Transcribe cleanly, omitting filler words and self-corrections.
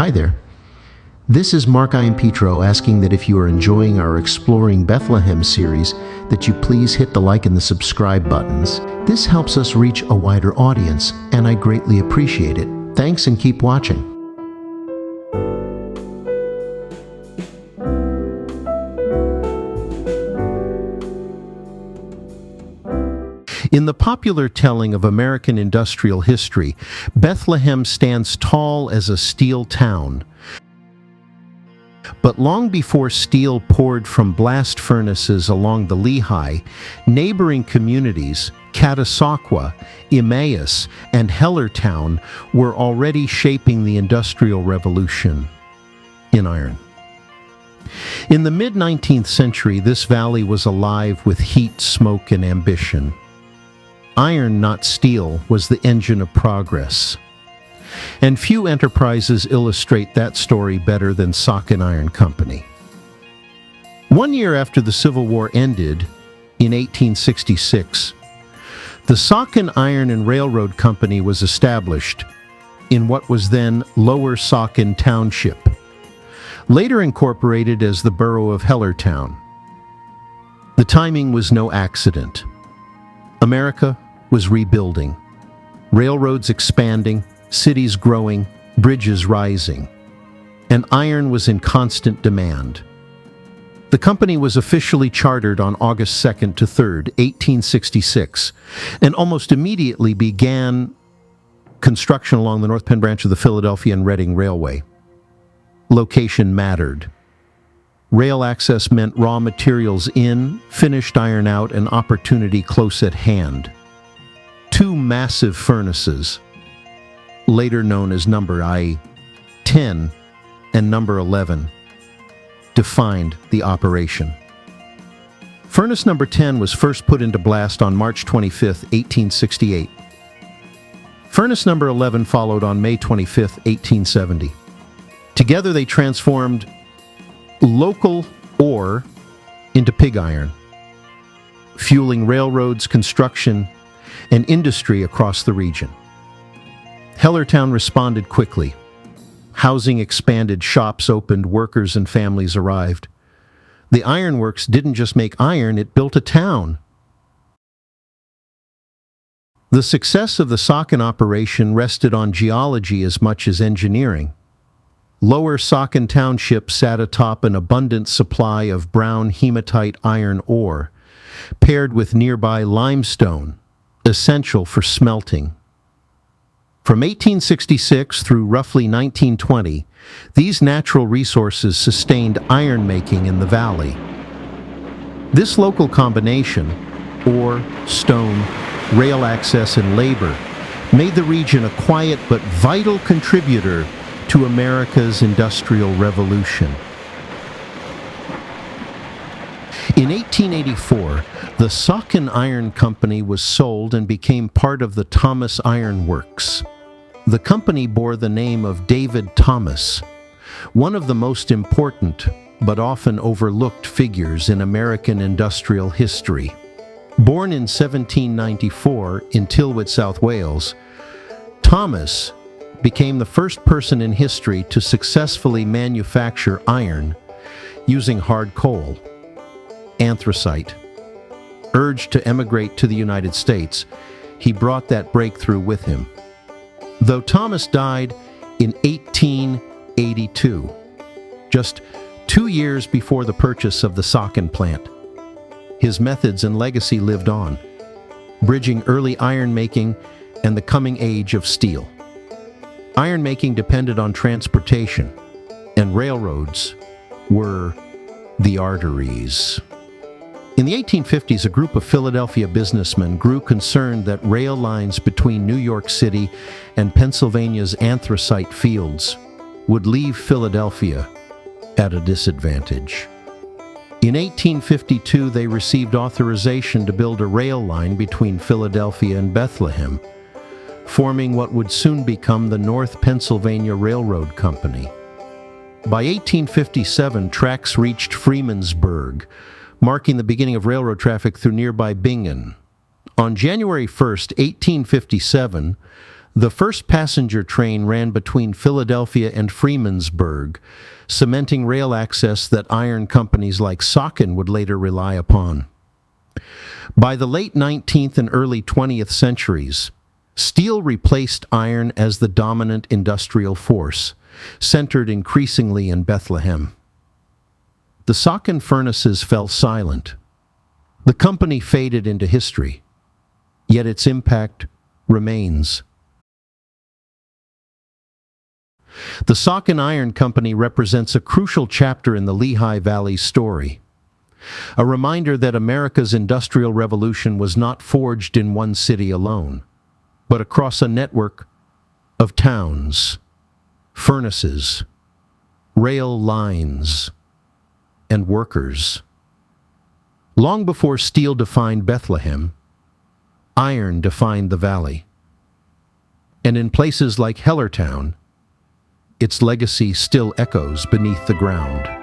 Hi there. This is Mark Iampietro asking that if you are enjoying our Exploring Bethlehem series, that you please hit the like and the subscribe buttons. This helps us reach a wider audience, and I greatly appreciate it. Thanks and keep watching. In the popular telling of American industrial history, Bethlehem stands tall as a steel town. But long before steel poured from blast furnaces along the Lehigh, neighboring communities, Catasauqua, Emmaus, and Hellertown were already shaping the Industrial Revolution in iron. In the mid-19th century, this valley was alive with heat, smoke, and ambition. Iron, not steel, was the engine of progress. And few enterprises illustrate that story better than Saucon Iron Company. 1 year after the Civil War ended, in 1866, the Saucon Iron and Railroad Company was established in what was then Lower Saucon Township, later incorporated as the borough of Hellertown. The timing was no accident. America was rebuilding, railroads expanding, cities growing, bridges rising, and iron was in constant demand. The company was officially chartered on August 2nd to 3rd, 1866, and almost immediately began construction along the North Penn branch of the Philadelphia and Reading Railway. Location mattered. Rail access meant raw materials in, finished iron out, and opportunity close at hand. Two massive furnaces, later known as number I-10 and number 11, defined the operation. Furnace number 10 was first put into blast on March 25, 1868. Furnace number 11 followed on May 25, 1870. Together they transformed local ore into pig iron, fueling railroads, construction, and industry across the region. Hellertown responded quickly. Housing expanded, shops opened, workers and families arrived. The Ironworks didn't just make iron, it built a town. The success of the Saucon operation rested on geology as much as engineering. Lower Saucon Township sat atop an abundant supply of brown hematite iron ore, paired with nearby limestone, essential for smelting. From 1866 through roughly 1920, these natural resources sustained iron making in the valley. This local combination, ore, stone, rail access, and labor, made the region a quiet but vital contributor to America's Industrial Revolution. In 1884, the Saucon Iron Company was sold and became part of the Thomas Iron Works. The company bore the name of David Thomas, one of the most important but often overlooked figures in American industrial history. Born in 1794 in Tillwit, South Wales, Thomas became the first person in history to successfully manufacture iron using hard coal, anthracite. Urged to emigrate to the United States, he brought that breakthrough with him. Though Thomas died in 1882, just 2 years before the purchase of the Saucon plant, his methods and legacy lived on, bridging early iron making and the coming age of steel. Iron making depended on transportation, and railroads were the arteries. In the 1850s, a group of Philadelphia businessmen grew concerned that rail lines between New York City and Pennsylvania's anthracite fields would leave Philadelphia at a disadvantage. In 1852, they received authorization to build a rail line between Philadelphia and Bethlehem, forming what would soon become the North Pennsylvania Railroad Company. By 1857, tracks reached Freemansburg, marking the beginning of railroad traffic through nearby Bingen. On January 1st, 1857, The first passenger train ran between Philadelphia and Freemansburg, cementing rail access that iron companies like Saucon would later rely upon. By the late 19th and early 20th centuries, steel replaced iron as the dominant industrial force, centered increasingly in Bethlehem. The Saucon furnaces fell silent. The company faded into history, yet its impact remains. The Saucon Iron Company represents a crucial chapter in the Lehigh Valley's story, a reminder that America's Industrial Revolution was not forged in one city alone, but across a network of towns, furnaces, rail lines, and workers. Long before steel defined Bethlehem, iron defined the valley. And in places like Hellertown, its legacy still echoes beneath the ground.